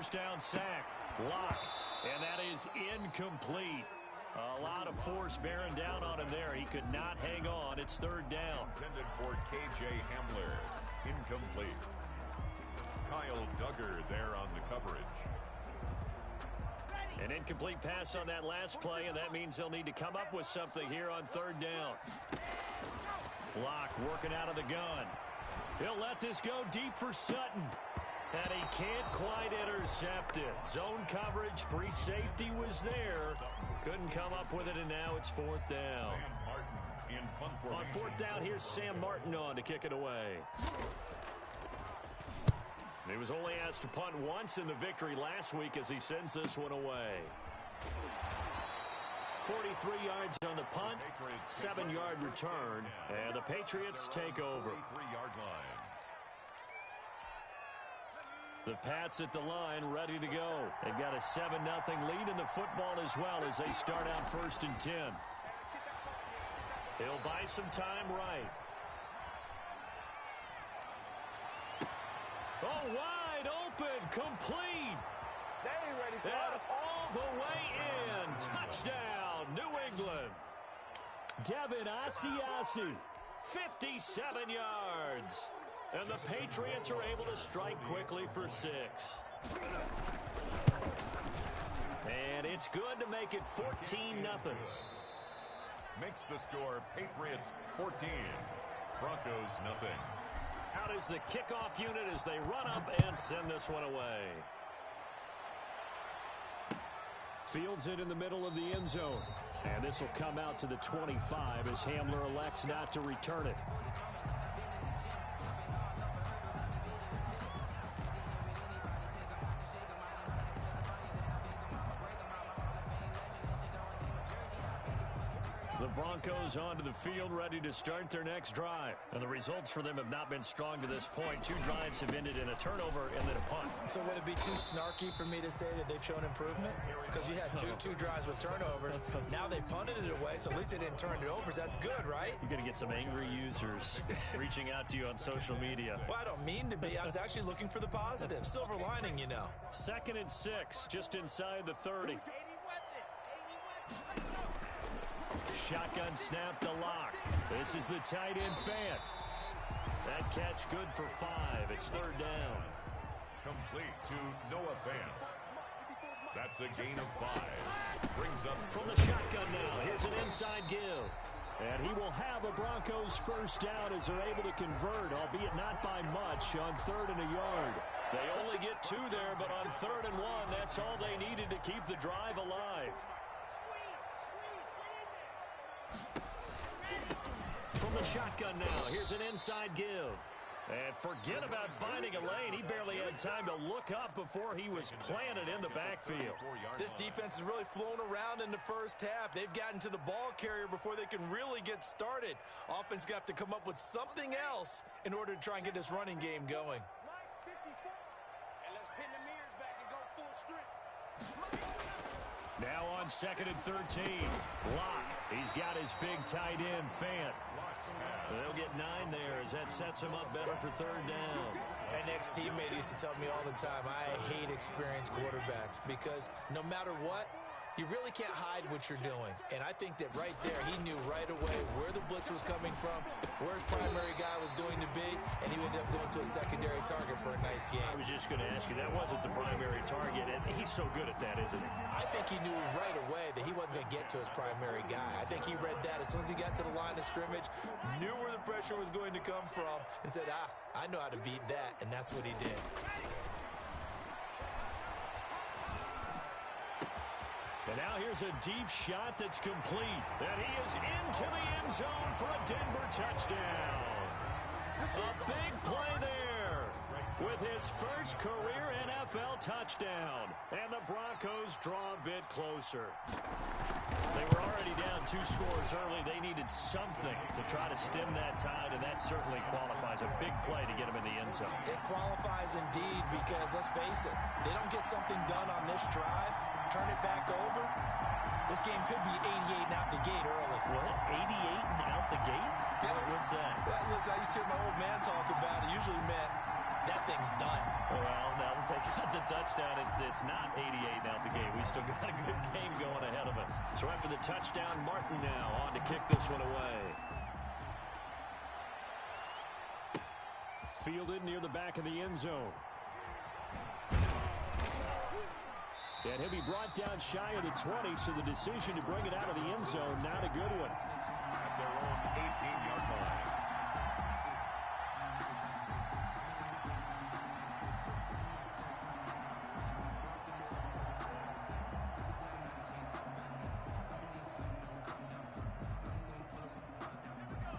first down sack. Block. And that is incomplete. A lot of force bearing down on him there. He could not hang on. It's third down. Intended for K.J. Hamler. Incomplete. Kyle Duggar there on the coverage. An incomplete pass on that last play, and that means they'll need to come up with something here on third down. Block working out of the gun. He'll let this go deep for Sutton. And he can't quite intercept it. Zone coverage, free safety was there. Couldn't come up with it, and now it's fourth down. Sam Martin in punt formation. On fourth down, here's Sam Martin on to kick it away. He was only asked to punt once in the victory last week as he sends this one away. 43 yards on the punt, 7-yard return, and the Patriots take over. 3-yard line. The Pats at the line, ready to go. They've got a 7-0 lead in the football as well as they start out 1st and 10. He'll buy some time right. Oh, wide open, complete. And all the way in. Touchdown, New England. Devin Asiasi, 57 yards. And the Patriots are able to strike quickly for 6. And it's good to make it 14-0. Makes the score Patriots 14, Broncos nothing. Out is the kickoff unit as they run up and send this one away. Fields it in the middle of the end zone. And this will come out to the 25 as Hamler elects not to return it. The Broncos onto the field, ready to start their next drive. And the results for them have not been strong to this point. 2 drives have ended in a turnover and then a punt. So would it be too snarky for me to say that they've shown improvement? Because you had two drives with turnovers. Now they punted it away, so at least they didn't turn it over. That's good, right? You're going to get some angry users reaching out to you on social media. Well, I don't mean to be. I was actually looking for the positive. Silver lining, you know. 2nd and 6, just inside the 30. Shotgun snap to Lock. This is the tight end Fant. That catch good for 5. It's third down. Complete to Noah Fant. That's a gain of 5. Brings up from the shotgun now. Here's an inside give. And he will have a Broncos first down as they're able to convert, albeit not by much, on 3rd and a yard. They only get 2 there, but on 3rd and 1, that's all they needed to keep the drive alive. From the shotgun now, here's an inside give. And forget about finding a lane. He barely had time to look up before he was planted in the backfield. This defense has really flown around in the first half. They've gotten to the ball carrier before they can really get started. Offense got to come up with something else in order to try and get this running game going. Now on 2nd and 13. Lock. He's got his big tight end, Fant. They'll get 9 there as that sets him up better for 3rd down. An ex-teammate used to tell me all the time, I hate experienced quarterbacks because no matter what, you really can't hide what you're doing. And I think that right there, he knew right away where the blitz was coming from, where his primary guy was going to be, and he ended up going to a secondary target for a nice game. I was just going to ask you, that wasn't the primary target, and he's so good at that, isn't he? I think he knew right away that he wasn't going to get to his primary guy. I think he read that as soon as he got to the line of scrimmage, knew where the pressure was going to come from, and said, I know how to beat that, and that's what he did. And now here's a deep shot that's complete. And he is into the end zone for a Denver touchdown. A big play there with his first career NFL touchdown. And the Broncos draw a bit closer. They were already down 2 scores early. They needed something to try to stem that tide, and that certainly qualifies. A big play to get them in the end zone. It qualifies indeed because, let's face it, they don't get something done on this drive, turn it back over, this game could be 88 and out the gate early. What? 88 and out the gate? Yeah. What's that? Well, listen, I used to hear my old man talk about it. Usually meant that thing's done. Well, now that they got the touchdown, it's not 88 now at the game. We still got a good game going ahead of us. So after the touchdown, Martin now on to kick this one away. Fielded near the back of the end zone. And he'll be brought down shy of the 20, so the decision to bring it out of the end zone, not a good one. At their own 18-yard line.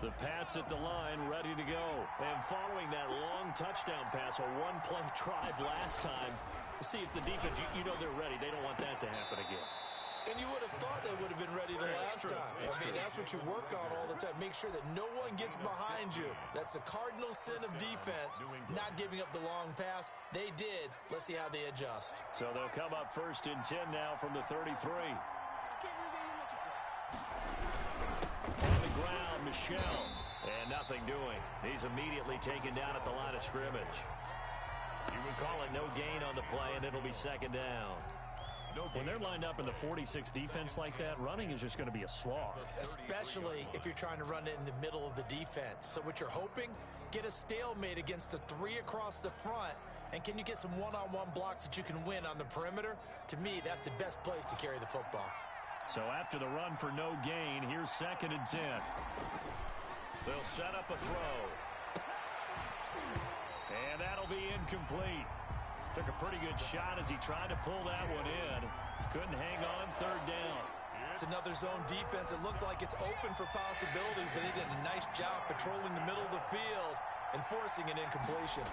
The Pats at the line, ready to go. And following that long touchdown pass, a one-play drive last time, see if the defense, you know they're ready. They don't want that to happen again. And you would have thought they would have been ready the last time. I mean, that's what you work on all the time. Make sure that no one gets behind you. That's the cardinal sin of defense, not giving up the long pass. They did. Let's see how they adjust. So they'll come up 1st and 10 now from the 33. On the ground, Michelle. And nothing doing. He's immediately taken down at the line of scrimmage. You would call it no gain on the play, and it'll be 2nd down. When they're lined up in the 46 defense like that, running is just going to be a slog. Especially if you're trying to run it in the middle of the defense. So what you're hoping, get a stalemate against the 3 across the front. And can you get some one-on-one blocks that you can win on the perimeter? To me, that's the best place to carry the football. So after the run for no gain, here's 2nd and 10. They'll set up a throw. And that'll be incomplete. Took a pretty good shot as he tried to pull that one in. Couldn't hang on 3rd down. It's another zone defense. It looks like it's open for possibilities, but they did a nice job patrolling the middle of the field and forcing an incompletion.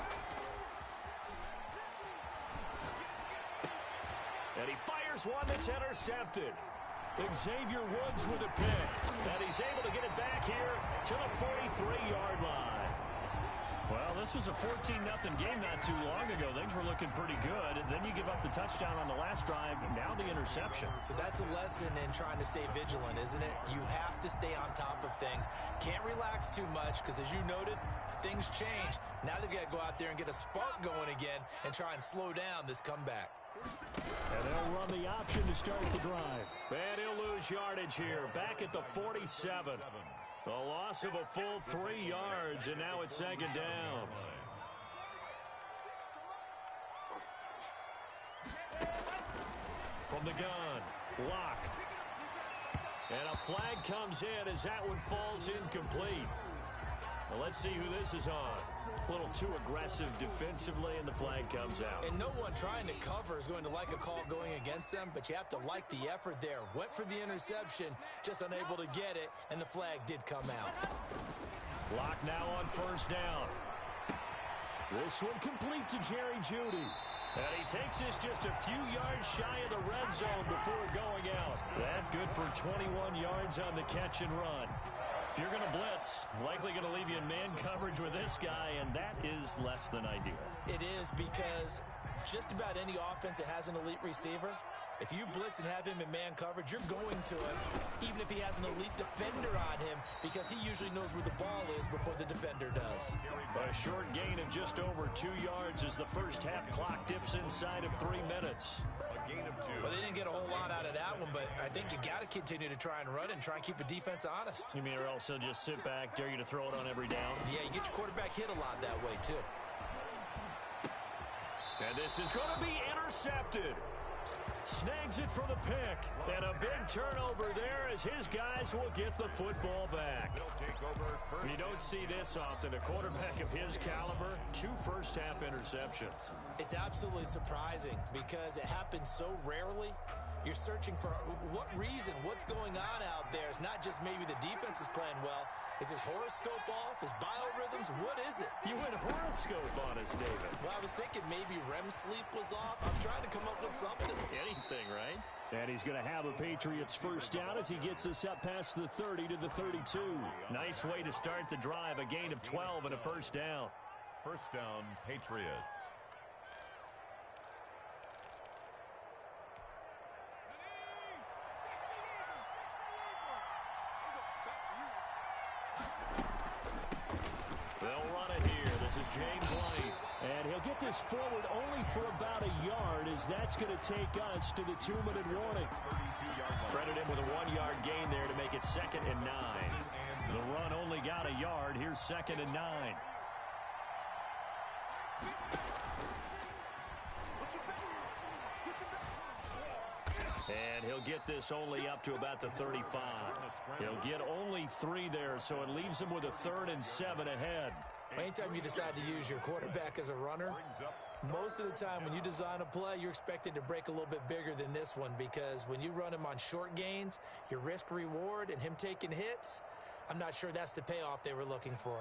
And he fires one that's intercepted. Xavier Woods with a pick. And he's able to get it back here to the 43-yard line. Well, this was a 14-0 game not too long ago. Things were looking pretty good. And then you give up the touchdown on the last drive. Now the interception. So that's a lesson in trying to stay vigilant, isn't it? You have to stay on top of things. Can't relax too much because, as you noted, things change. Now they've got to go out there and get a spark going again and try and slow down this comeback. And they'll run the option to start the drive. And he'll lose yardage here. Back at the 47. A loss of a full 3 yards, and now it's 2nd down. From the gun, Locke. And a flag comes in as that one falls incomplete. Well, let's see who this is on. A little too aggressive defensively, and the flag comes out. And no one trying to cover is going to like a call going against them, but you have to like the effort there. Went for the interception, just unable to get it, and the flag did come out. Locke now on 1st down. This one complete to Jerry Jeudy. And he takes this just a few yards shy of the red zone before going out. That good for 21 yards on the catch and run. If you're going to blitz, likely going to leave you in man coverage with this guy, and that is less than ideal. It is, because just about any offense that has an elite receiver, if you blitz and have him in man coverage, you're going to him, even if he has an elite defender on him, because he usually knows where the ball is before the defender does. A short gain of just over 2 yards as the first half clock dips inside of 3 minutes. Well, they didn't get a whole lot out of that one, but I think you got to continue to try and run and try and keep the defense honest. You mean, or else they'll just sit back, dare you to throw it on every down? Yeah, you get your quarterback hit a lot that way, too. And this is going to be intercepted. Snags it for the pick. And a big turnover there as his guys will get the football back. You don't see this often. A quarterback of his caliber, 2 first-half interceptions. It's absolutely surprising because it happens so rarely. You're searching for what reason, what's going on out there. It's not just maybe the defense is playing well. Is his horoscope off? His biorhythms? What is it? You went horoscope on us, David. Well, I was thinking maybe REM sleep was off. I'm trying to come up with something. Anything, right? And he's going to have a Patriots first down as he gets us up past the 30 to the 32. Nice way to start the drive. A gain of 12 and a first down. First down, Patriots. They'll run it here. This is James White. And he'll get this forward only for about a yard, as that's going to take us to the 2-minute warning. Credit him with a 1-yard gain there to make it 2nd and 9. The run only got a yard. Here's 2nd and 9. And he'll get this only up to about the 35. He'll get only 3 there, so it leaves him with a 3rd and 7 ahead. Anytime you decide to use your quarterback as a runner, most of the time when you design a play, you're expected to break a little bit bigger than this one, because when you run him on short gains, your risk-reward and him taking hits, I'm not sure that's the payoff they were looking for.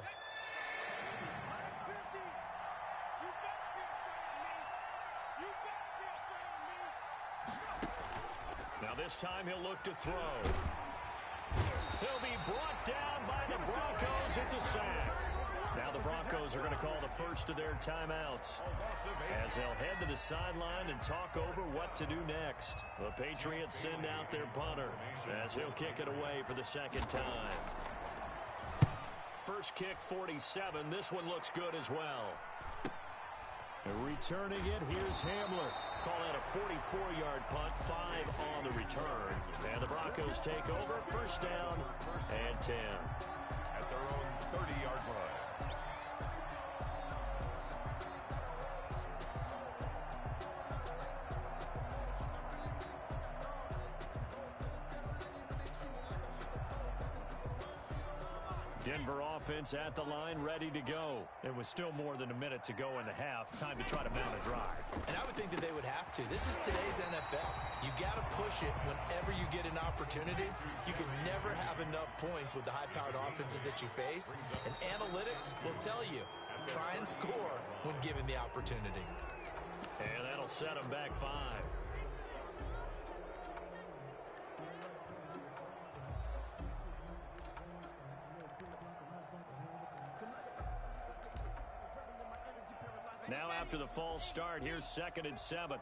Now this time he'll look to throw. He'll be brought down by the Broncos. It's a sack. Now the Broncos are going to call the first of their timeouts, as they'll head to the sideline and talk over what to do next. The Patriots send out their punter, as he'll kick it away for the 2nd time. First kick, 47. This one looks good as well. Returning it, here's Hamler. Call that a 44-yard punt, 5 on the return. And the Broncos take over, 1st down and 10. At their own 30-yard line. Denver offense at the line, ready to go. It was still more than a minute to go in the half. Time to try to mount a drive. And I would think that they would have to. This is today's NFL. You got to push it whenever you get an opportunity. You can never have enough points with the high-powered offenses that you face. And analytics will tell you, try and score when given the opportunity. And that'll set them back 5. Now after the false start, here's 2nd and 7.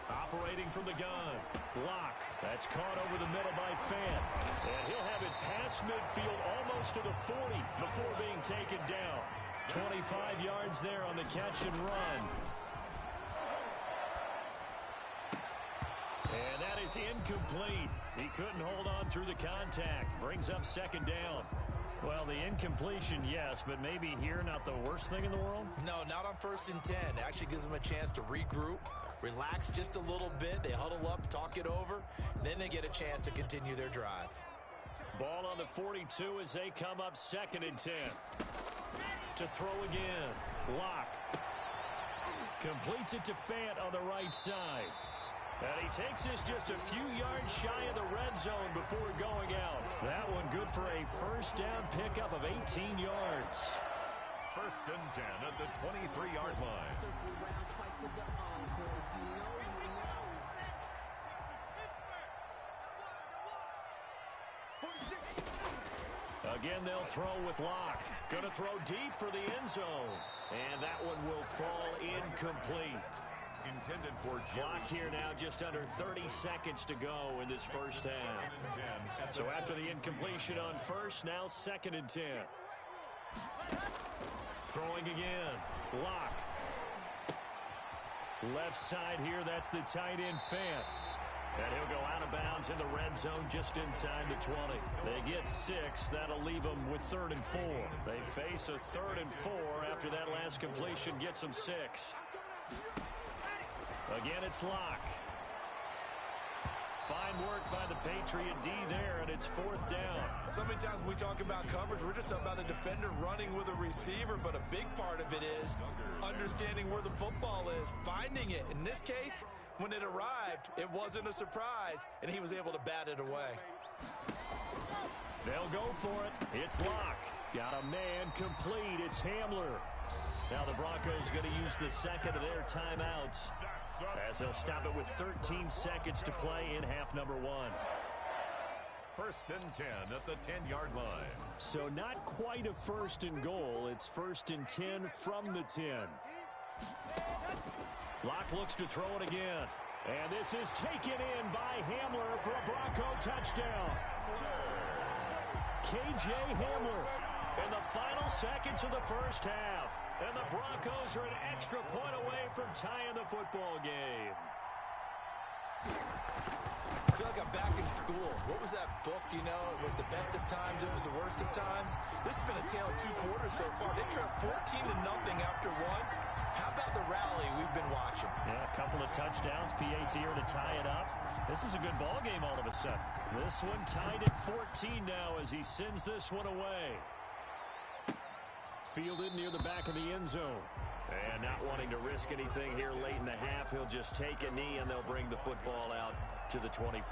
Operating from the gun. Block. That's caught over the middle by Fant. And he'll have it past midfield almost to the 40 before being taken down. 25 yards there on the catch and run. And that is incomplete. He couldn't hold on through the contact. Brings up 2nd down. Well, the incompletion, yes, but maybe here not the worst thing in the world? No, not on 1st and 10. It actually gives them a chance to regroup, relax just a little bit. They huddle up, talk it over, then they get a chance to continue their drive. Ball on the 42 as they come up 2nd and 10. To throw again. Lock. Completes it to Fant on the right side. And he takes this just a few yards shy of the red zone before going out. That one good for a 1st down pickup of 18 yards. 1st and 10 at the 23-yard line. Again, they'll throw with Locke. Going to throw deep for the end zone. And that one will fall incomplete. Intended for Clock here now, just under 30 seconds to go in this 1st half. So after the incompletion on 1st, now 2nd and 10. Throwing again. Lock. Left side here, that's the tight end Fant. And he'll go out of bounds in the red zone just inside the 20. They get 6. That'll leave them with 3rd and 4. They face a 3rd and 4 after that last completion gets them 6. Again, it's Locke. Fine work by the Patriot D there, and it's 4th down. So many times when we talk about coverage, we're just about a defender running with a receiver, but a big part of it is understanding where the football is, finding it. In this case, when it arrived, it wasn't a surprise, and he was able to bat it away. They'll go for it. It's Locke. Got a man complete. It's Hamler. Now the Broncos going to use the 2nd of their timeouts, as they'll stop it with 13 seconds to play in half number 1. 1st and 10 at the 10-yard line. So not quite a 1st and goal. It's 1st and 10 from the 10. Locke looks to throw it again. And this is taken in by Hamler for a Bronco touchdown. KJ Hamler. in the final seconds of the first half. And the Broncos are an extra point away from tying the football game. I feel like I'm back in school. What was that book, you know? It was the best of times, it was the worst of times. This has been a tale of two quarters so far. They trailed 14-0 after one. How about the rally we've been watching? Yeah, a couple of touchdowns. PAT here to tie it up. This is a good ball game all of a sudden. This one tied at 14 now as he sends this one away. Fielded near the back of the end zone. And not wanting to risk anything here late in the half, he'll just take a knee and they'll bring the football out to the 25.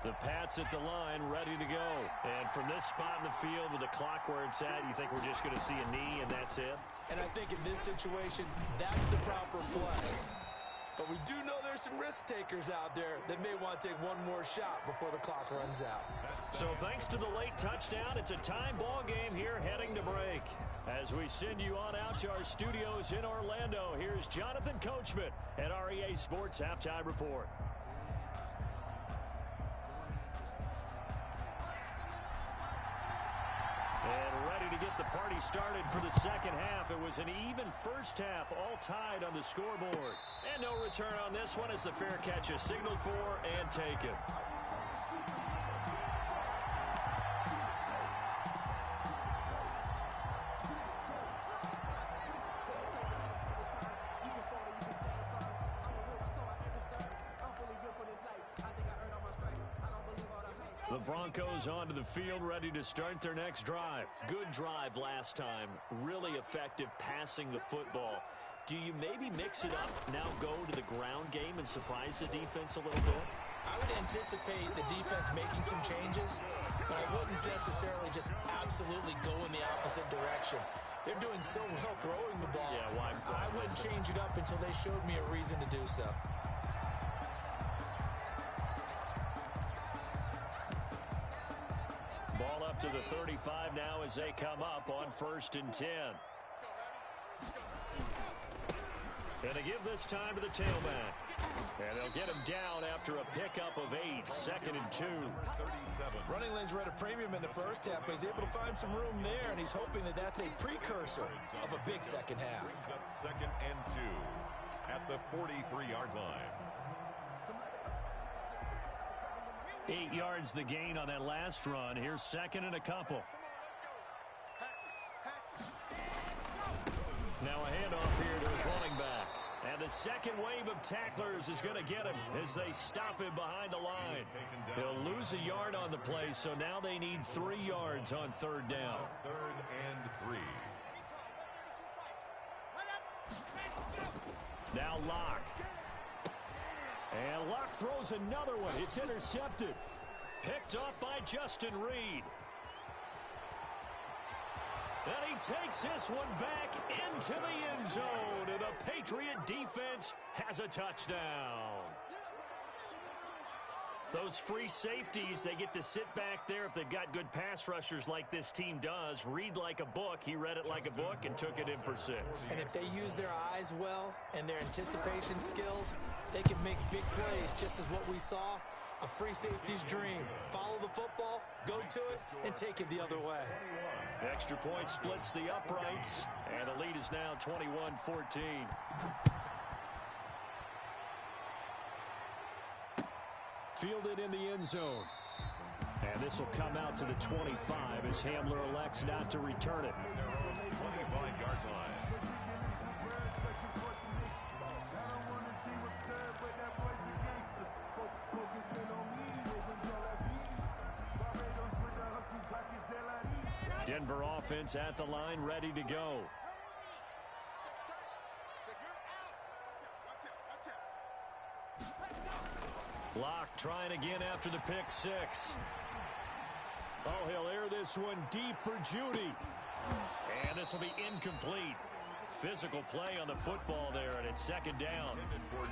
The Pats at the line, ready to go. And from this spot in the field with the clock where it's at, you think we're just going to see a knee and that's it? And I think in this situation, that's the proper play. But we do know there's some risk takers out there that may want to take one more shot before the clock runs out. So thanks to the late touchdown, it's a time ball game here heading to break. As we send you on out to our studios in Orlando, here's Jonathan Coachman at REA Sports Halftime Report. And ready to get the party started for the second half. It was an even first half, all tied on the scoreboard. And no return on this one as the fair catch is signaled for and taken. The Broncos onto the field, ready to start their next drive. Good drive last time. Really effective passing the football. Do you maybe mix it up, now go to the ground game and surprise the defense a little bit? I would anticipate the defense making some changes, but I wouldn't necessarily just absolutely go in the opposite direction. They're doing so well throwing the ball. Yeah, why I wouldn't change it up until they showed me a reason to do so. Ball up to the 35 now as they come up on 1st and 10. And they give this time to the tailback. And they'll get him down after a pickup of 8, 2nd and 2. Running lanes were at a premium in the first half, but he's able to find some room there, and he's hoping that that's a precursor of a big second half. 2nd and 2 at the 43-yard line. 8 yards the gain on that last run. Here's 2nd and a couple. Now a handoff here to his running back. And the second wave of tacklers is going to get him as they stop him behind the line. He'll lose a yard on the play, so now they need 3 yards on 3rd down. 3rd and 3. Now Locke. And Locke throws another one. It's intercepted. Picked off by Justin Reed. And he takes this one back into the end zone. And the Patriot defense has a touchdown. Those free safeties, they get to sit back there if they've got good pass rushers like this team does. Read like a book. He read it like a book and took it in for 6. And if they use their eyes well and their anticipation skills, they can make big plays, just as what we saw. A free safety's dream. Follow the football, go to it, and take it the other way. Extra point splits the uprights, and the lead is now 21-14. Fielded in the end zone. And this will come out to the 25 as Hamler elects not to return it. 25-yard line. Denver offense at the line, ready to go. Locke trying again after the pick 6. Oh, he'll air this one deep for Judy. And this will be incomplete. Physical play on the football there, and it's 2nd down.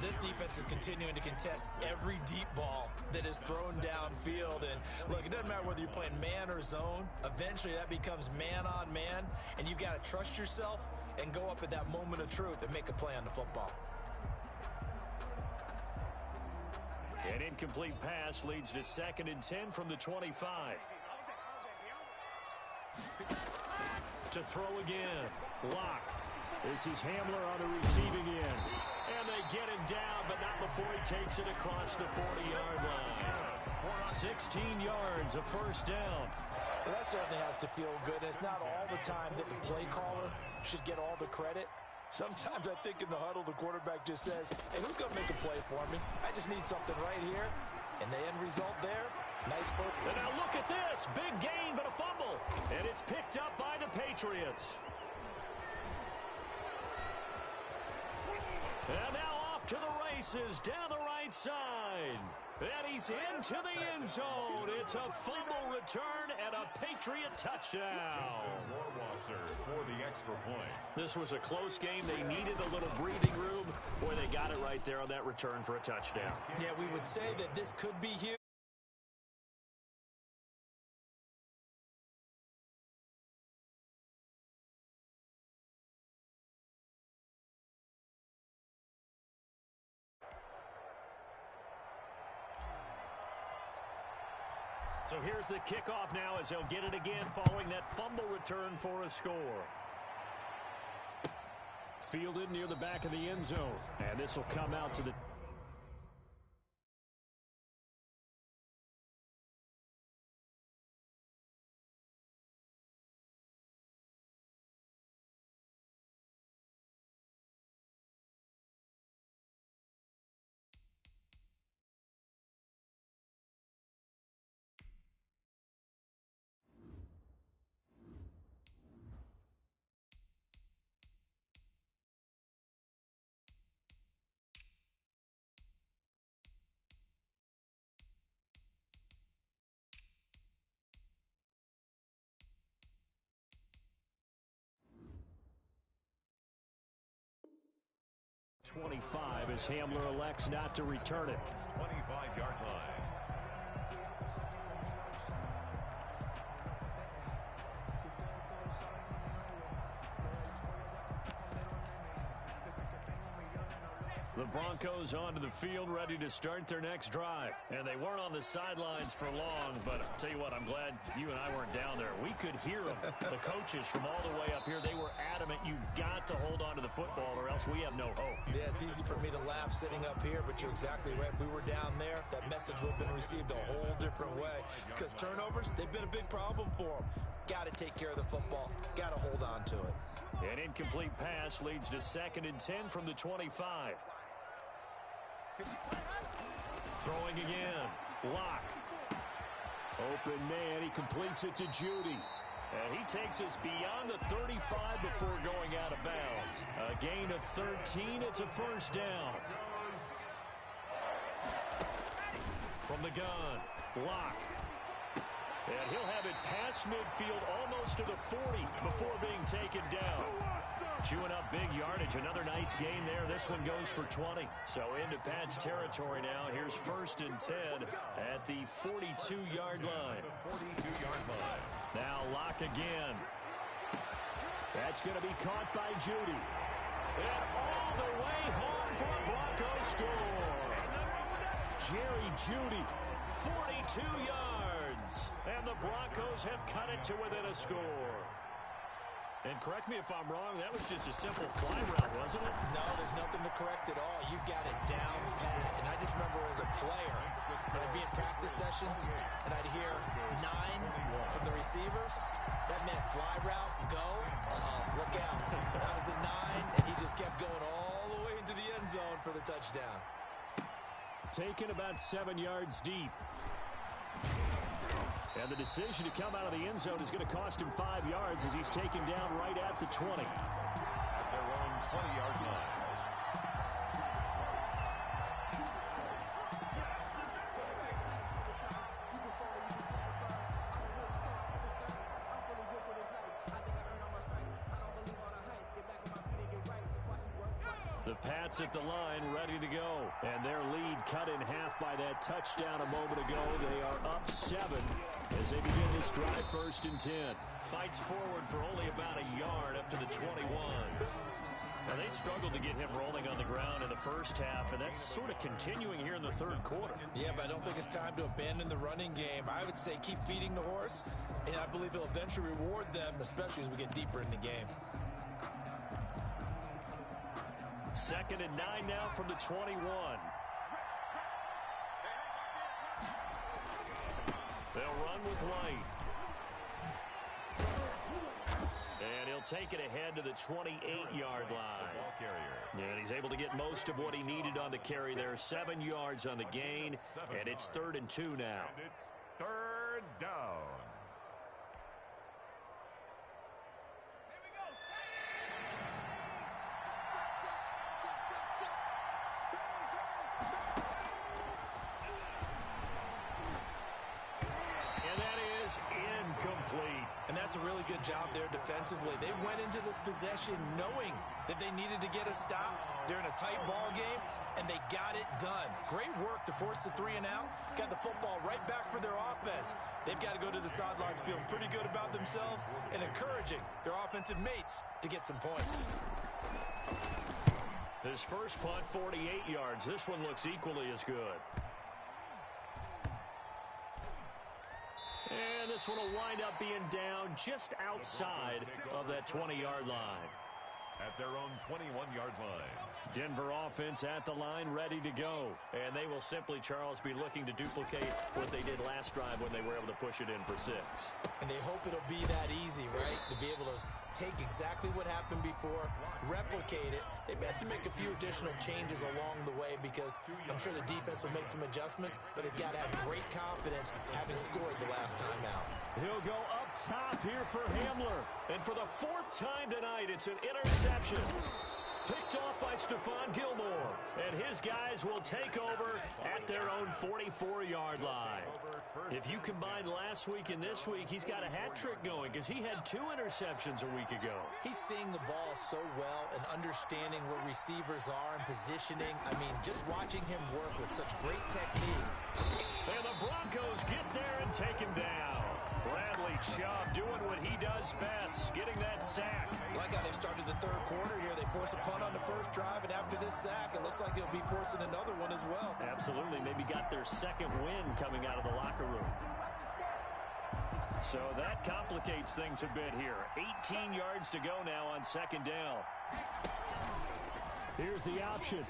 This defense is continuing to contest every deep ball that is thrown downfield. And look, it doesn't matter whether you're playing man or zone. Eventually that becomes man on man, and you've got to trust yourself and go up at that moment of truth and make a play on the football. An incomplete pass leads to 2nd and 10 from the 25. To throw again. Locke. This is Hamler on the receiving end. And they get him down, but not before he takes it across the 40-yard line. 16 yards, a first down. Well, that certainly has to feel good. It's not all the time that the play caller should get all the credit. Sometimes I think in the huddle, the quarterback just says, hey, who's going to make a play for me? I just need something right here. And the end result there, nice work. And now look at this. Big gain, but a fumble. And it's picked up by the Patriots. And now off to the races down the right side. And he's into the end zone. It's a fumble return and a Patriot touchdown. For the extra point. This was a close game. They needed a little breathing room. Boy, they got it right there on that return for a touchdown. Yeah, we would say that this could be huge. So here's the kickoff now as he'll get it again following that fumble return for a score. Fielded near the back of the end zone. And this will come out to the... .25 as Hamler elects not to return it. 25-yard line. The Broncos onto the field, ready to start their next drive. And they weren't on the sidelines for long, but I'll tell you what, I'm glad you and I weren't down there. We could hear them. The coaches from all the way up here, they were adamant, you've got to hold on to the football or else we have no hope. Yeah, it's easy for me to laugh sitting up here, but you're exactly right. If we were down there, that message would have been received a whole different way. Because turnovers, they've been a big problem for them. Got to take care of the football. Got to hold on to it. An incomplete pass leads to 2nd and 10 from the 25. Throwing again. Locke. Open man. He completes it to Judy. And he takes us beyond the 35 before going out of bounds. A gain of 13. It's a first down. From the gun. Locke. And he'll have it past midfield almost to the 40 before being taken down. Chewing up big yardage. Another nice gain there. This one goes for 20. So into Pat's territory now. Here's 1st and 10 at the 42-yard line. 42-yard line. Now Locke again. That's going to be caught by Judy. And all the way home for a Broncos score. Jerry Judy, 42 yards. And the Broncos have cut it to within a score. And correct me if I'm wrong, that was just a simple fly route, wasn't it? No, there's nothing to correct at all. You've got it down pat. And I just remember as a player, when I'd be in practice sessions, and I'd hear 9 from the receivers, that meant fly route, go, look out. That was the 9, and he just kept going all the way into the end zone for the touchdown. Taken about 7 yards deep. And the decision to come out of the end zone is going to cost him 5 yards as he's taken down right at the 20. At their own 20-yard line. The Pats at the line ready to go. And their lead cut in half by that touchdown a moment ago. They are up 7 as they begin this drive 1st and 10. Fights forward for only about a yard up to the 21. Now, they struggled to get him rolling on the ground in the first half, and that's sort of continuing here in the third quarter. Yeah, but I don't think it's time to abandon the running game. I would say keep feeding the horse, and I believe he'll eventually reward them, especially as we get deeper in the game. 2nd and 9 now from the 21. They'll run with White. And he'll take it ahead to the 28-yard line. And he's able to get most of what he needed on the carry there. 7 yards on the gain, and it's 3rd and 2 now. And it's 3rd down. Incomplete. And that's a really good job there defensively. They went into this possession knowing that they needed to get a stop. They're in a tight ball game, and they got it done. Great work to force the 3 and out. Got the football right back for their offense. They've got to go to the sidelines feeling pretty good about themselves and encouraging their offensive mates to get some points. His first punt, 48 yards. This one looks equally as good. And this one will wind up being down just outside of that 20-yard line. At their own 21-yard line. Denver offense at the line, ready to go. And they will simply, Charles, be looking to duplicate what they did last drive when they were able to push it in for 6. And they hope it'll be that easy, right? To be able to take exactly what happened before, replicate it. They may have to make a few additional changes along the way because I'm sure the defense will make some adjustments, but they've got to have great confidence having scored the last time out. He'll go up top here for Hamler. And for the 4th time tonight, it's an interception. Picked off by Stephon Gilmore. And his guys will take over at their own 44-yard line. If you combine last week and this week, he's got a hat trick going because he had 2 interceptions a week ago. He's seeing the ball so well and understanding where receivers are and positioning. I mean, just watching him work with such great technique. And the Broncos get there and take him down. Bradley Chubb doing what he does best, getting that sack. Like how they started the 3rd quarter here. They force a punt on the first drive, and after this sack, it looks like they'll be forcing another one as well. Absolutely. Maybe got their 2nd win coming out of the locker room. So that complicates things a bit here. 18 yards to go now on 2nd down. Here's the option.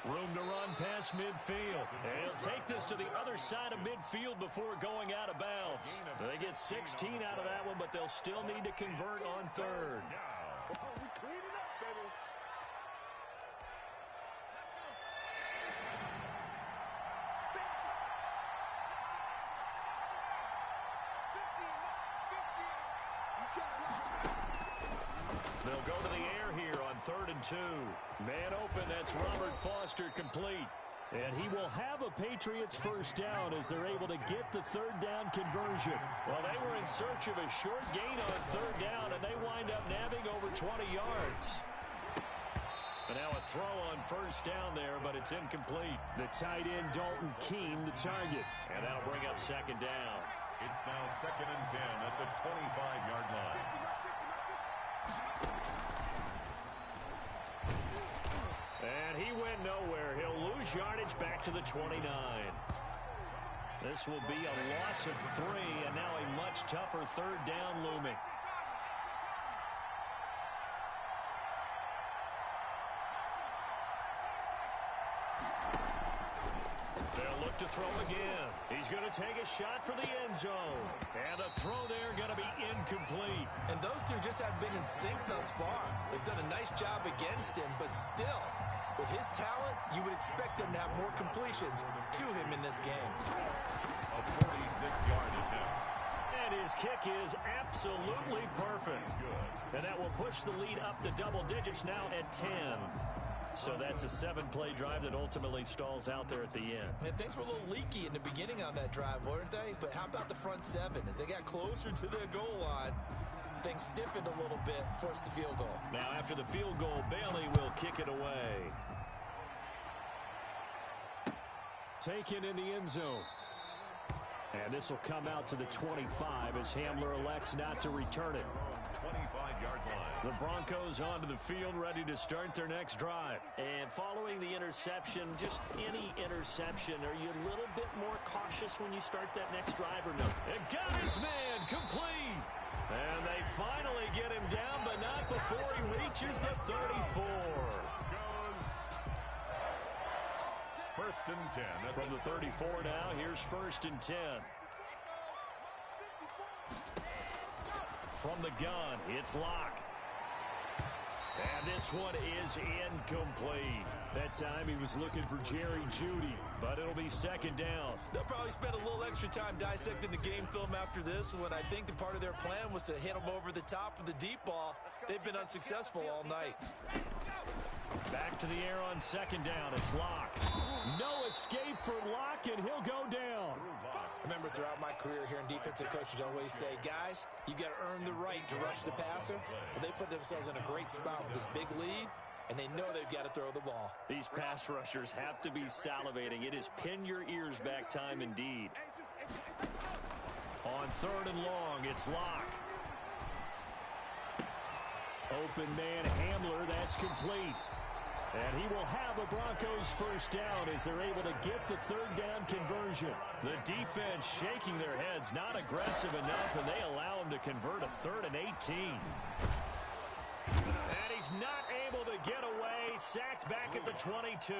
Room to run past midfield. And he'll take this to the other side of midfield before going out of bounds. They get 16 out of that one, but they'll still need to convert on 3rd. They'll go to the air here on 3rd and 2. Man open, that's Robert Foster complete. And he will have a Patriots first down as they're able to get the 3rd down conversion. Well, they were in search of a short gain on 3rd down, and they wind up nabbing over 20 yards. And now a throw on 1st down there, but it's incomplete. The tight end, Dalton Keene, the target. And that'll bring up 2nd down. It's now 2nd and 10 at the 25-yard line. And he went nowhere. He'll lose yardage back to the 29. This will be a loss of 3, and now a much tougher 3rd down looming. They'll look to throw again. He's going to take a shot for the end zone. And the throw there going to be incomplete. And those two just haven't been in sync thus far. They've done a nice job against him, but still, with his talent, you would expect them to have more completions to him in this game. A 46-yard attempt. And his kick is absolutely perfect. And that will push the lead up to double digits now at 10. So that's a 7-play drive that ultimately stalls out there at the end. And things were a little leaky in the beginning on that drive, weren't they? But how about the front 7? As they got closer to the goal line, things stiffened a little bit, forced the field goal. Now after the field goal, Bailey will kick it away. Taken in the end zone. And this will come out to the 25 as Hamler elects not to return it. 25-yard line. The Broncos onto the field, ready to start their next drive. And following the interception, just any interception, are you a little bit more cautious when you start that next drive or no? And got his man complete. And they finally get him down, but not before he reaches the 34. First and 10. From the 34 now, here's first and 10. From the gun, it's Locke. And this one is incomplete. That time he was looking for Jerry Jeudy, but it'll be second down. They'll probably spend a little extra time dissecting the game film after this one. I think the part of their plan was to hit him over the top of the deep ball. They've been unsuccessful all night. Back to the air on second down. It's Locke. No escape for Locke, and he'll go down. I remember throughout my career here in defensive coaches always say, guys, you got to earn the right to rush the passer. Well, they put themselves in a great spot with this big lead, and they know they've got to throw the ball. These pass rushers have to be salivating. It is pin your ears back time indeed. On third and long, it's Locke. Open man Hamler, that's complete. And he will have a Broncos first down as they're able to get the third down conversion. The defense shaking their heads, not aggressive enough, and they allow him to convert a 3rd and 18. And he's not able to get away. Sacked back at the 22.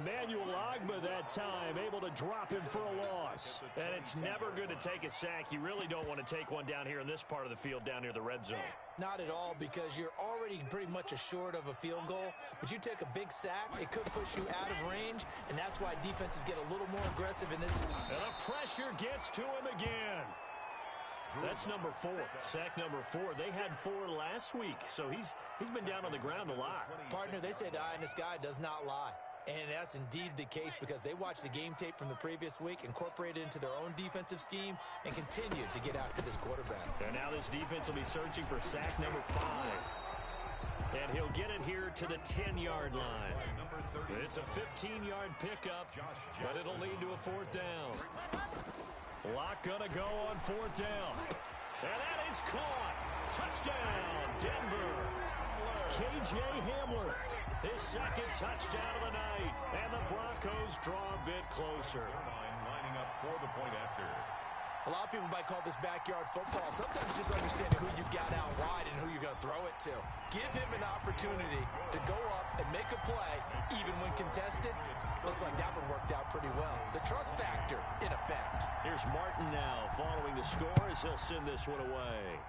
Emmanuel Ogbah that time able to drop him for a loss. And it's never good to take a sack. You really don't want to take one down here in this part of the field down near the red zone. Not at all, because you're already pretty much assured of a field goal. But you take a big sack, it could push you out of range, and that's why defenses get a little more aggressive in this. And the pressure gets to him again. That's number 4. Sack number 4. They had 4 last week, so he's been down on the ground a lot. Partner, they say the eye in the sky does not lie. And that's indeed the case because they watched the game tape from the previous week, incorporated it into their own defensive scheme, and continued to get after this quarterback. And now this defense will be searching for sack number 5. And he'll get it here to the 10-yard line. It's a 15-yard pickup, but it'll lead to a 4th down. Locke gonna go on 4th down. And that is caught. Touchdown, Denver. K.J. Hamler, his second touchdown of the night. And the Broncos draw a bit closer. Lining up for the point after. A lot of people might call this backyard football. Sometimes just understanding who you've got out wide and who you're going to throw it to. Give him an opportunity to go up and make a play, even when contested. Looks like that one worked out pretty well. The trust factor, in effect. Here's Martin now following the score as he'll send this one away.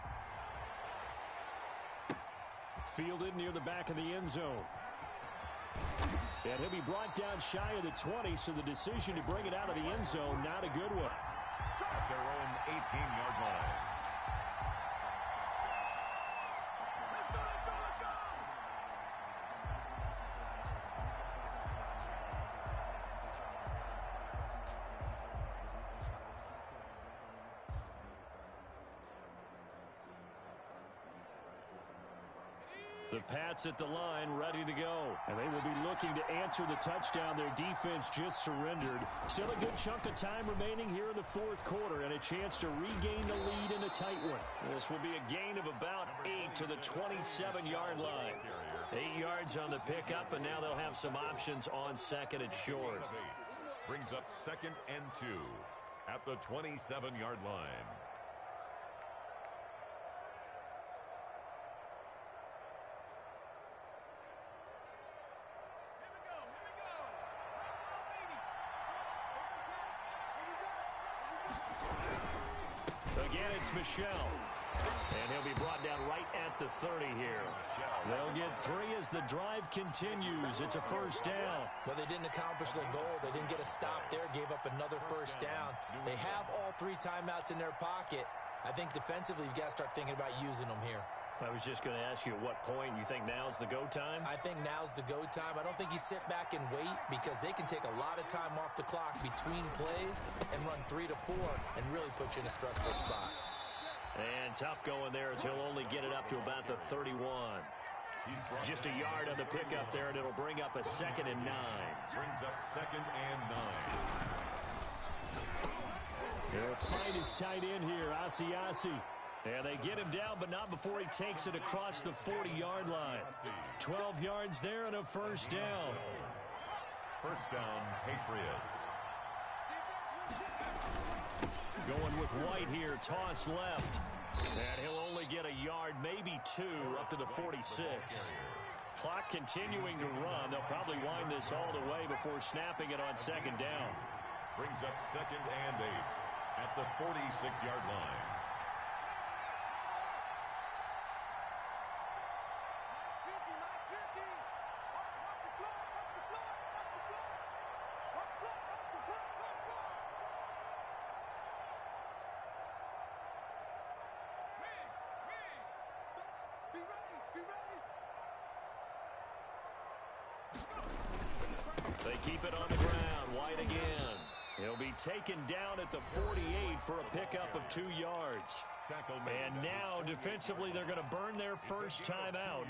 Fielded near the back of the end zone. And he'll be brought down shy of the 20, so the decision to bring it out of the end zone, not a good one. At their own 18-yard line. The Pats at the line, ready to go. And they will be looking to answer the touchdown. Their defense just surrendered. Still a good chunk of time remaining here in the 4th quarter and a chance to regain the lead in a tight one. This will be a gain of about 8 to the 27-yard line. 8 yards on the pickup, and now they'll have some options on second and short. Brings up 2nd and 2 at the 27-yard line. Again, it's Michel. And he'll be brought down right at the 30 here. They'll get 3 as the drive continues. It's a first down. Well, they didn't accomplish their goal. They didn't get a stop there, gave up another first down. They have all 3 timeouts in their pocket. I think defensively, you've got to start thinking about using them here. I was just going to ask you at what point you think now's the go time? I think now's the go time. I don't think you sit back and wait because they can take a lot of time off the clock between plays and run 3 to 4 and really put you in a stressful spot. And tough going there as he'll only get it up to about the 31. Just a yard on the pickup there, and it'll bring up a 2nd and 9. Brings up 2nd and 9. They'll find his tight end here, Asiasi. And they get him down, but not before he takes it across the 40-yard line. 12 yards there and a first down. First down, Patriots. Going with White here, toss left. And he'll only get a yard, maybe two, up to the 46. Clock continuing to run. They'll probably wind this all the way before snapping it on second down. Brings up 2nd and 8 at the 46-yard line. They keep it on the ground. White again. He'll be taken down at the 48 for a pickup of 2 yards. And now, defensively, they're going to burn their first time out.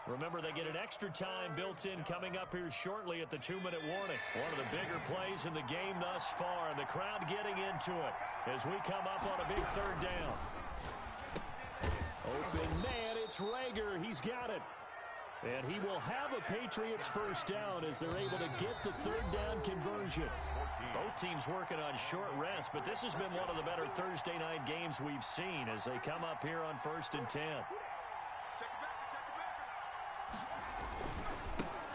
Remember, they get an extra time built in coming up here shortly at the 2-minute warning. One of the bigger plays in the game thus far, and the crowd getting into it as we come up on a big third down. Open man, it's Rager. He's got it. And he will have a Patriots first down as they're able to get the third down conversion. Both teams working on short rest, but this has been one of the better Thursday night games we've seen as they come up here on 1st and 10.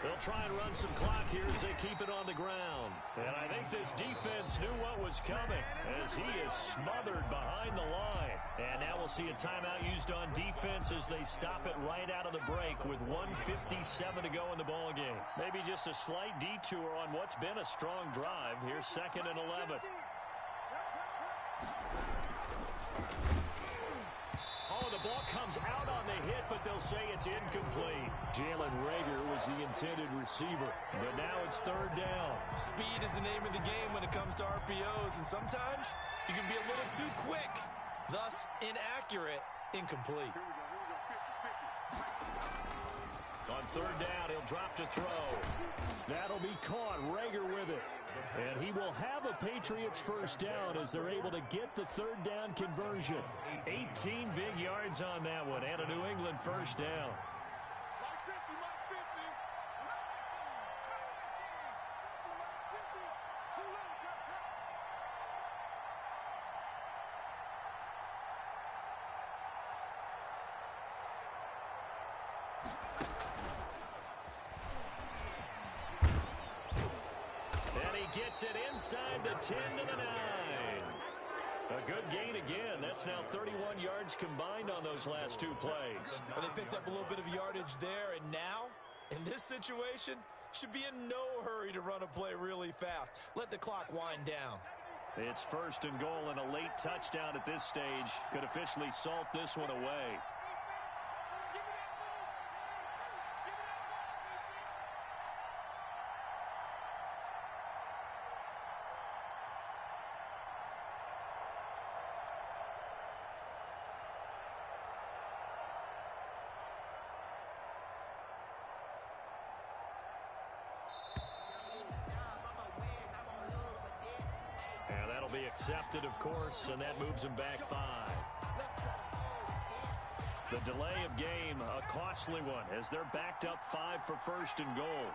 They'll try and run some clock here as they keep it on the ground. And I think this defense knew what was coming as he is smothered behind the line. And now we'll see a timeout used on defense as they stop it right out of the break with 1:57 to go in the ballgame. Maybe just a slight detour on what's been a strong drive. Here's 2nd and 11. Oh, the ball comes out on the hit, but they'll say it's incomplete. Jalen Rager was the intended receiver, but now it's third down. Speed is the name of the game when it comes to RPOs, and sometimes you can be a little too quick, thus inaccurate, incomplete. On third down, he'll drop to throw. That'll be caught. Rager with it. And he will have a Patriots first down as they're able to get the third down conversion. 18 big yards on that one and a New England first down. Gets it inside the 10 to the 9. A good gain again. That's now 31 yards combined on those last 2 plays. Well, they picked up a little bit of yardage there, and now, in this situation, should be in no hurry to run a play really fast. Let the clock wind down. It's 1st and goal, and a late touchdown at this stage could officially salt this one away. Be accepted, of course, and that moves him back 5. The delay of game, a costly one, as they're backed up 5 for 1st and goal.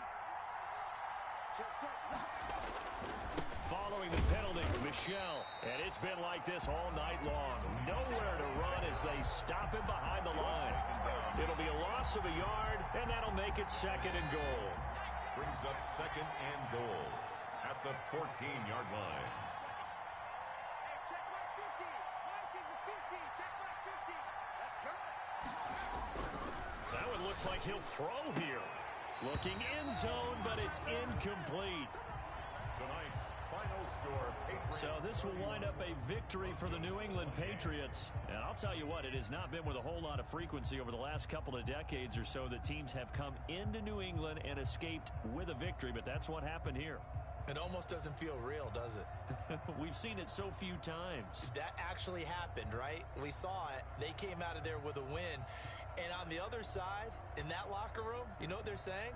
Following the penalty, Michel, and it's been like this all night long. Nowhere to run as they stop him behind the line. It'll be a loss of a yard, and that'll make it 2nd and goal. Brings up 2nd and goal at the 14-yard line. That one looks like he'll throw here. Looking end zone, but it's incomplete. Tonight's final score, Patriots. So this will wind up a victory for the New England Patriots. And I'll tell you what, it has not been with a whole lot of frequency over the last couple of decades or so that teams have come into New England and escaped with a victory, but that's what happened here. It almost doesn't feel real, does it? We've seen it so few times. That actually happened, right? We saw it. They came out of there with a win. And on the other side, in that locker room, you know what they're saying?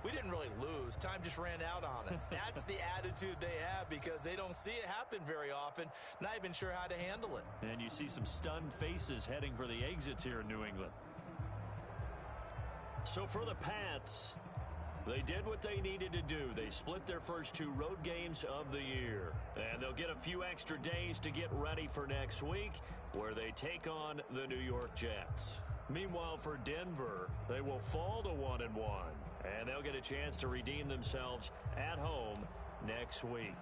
we didn't really lose. Time just ran out on us. That's the attitude they have because they don't see it happen very often, not even sure how to handle it. And you see some stunned faces heading for the exits here in New England. So for the Pats, they did what they needed to do. They split their first 2 road games of the year. And they'll get a few extra days to get ready for next week, where they take on the New York Jets. Meanwhile, for Denver, they will fall to 1-1. And they'll get a chance to redeem themselves at home next week.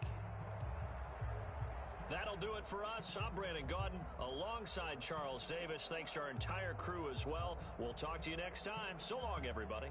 That'll do it for us. I'm Brandon Gaudin alongside Charles Davis. Thanks to our entire crew as well. We'll talk to you next time. So long, everybody.